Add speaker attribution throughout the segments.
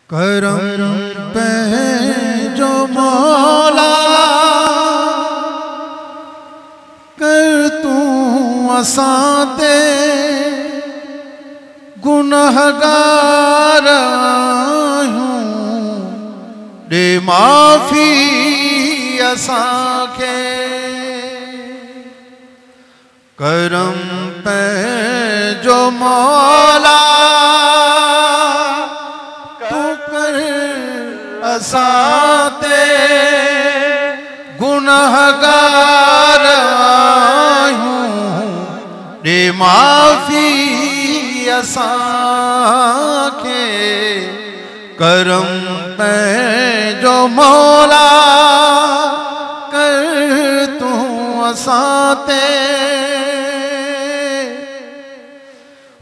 Speaker 1: करम पे जो मौला कर तू असाते गुनहगार हूँ दे माफी असांखे करम पे जो मौला असाते गुनहगार हूँ दे माफी असांखे करम पे जो मौला कर तू असाते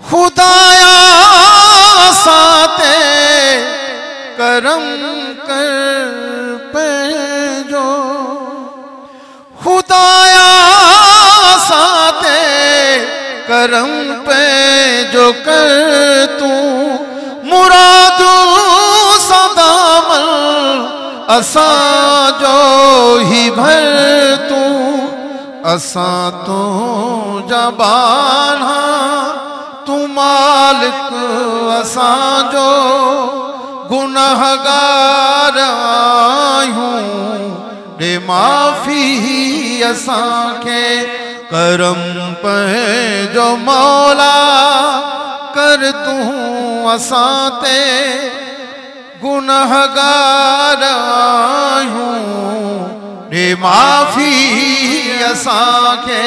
Speaker 1: खुदाया असाते करम कर पे जो खुदाया साते करम पे जो कर तू मुरादू सदामल असा जो ही भर तू असा तो जबाना तू मालिक असा जो गुनहगार हूँ दे माफी असांखे करम पे जो मौला कर तू असाते गुनहगार हूँ दे माफी असांखे।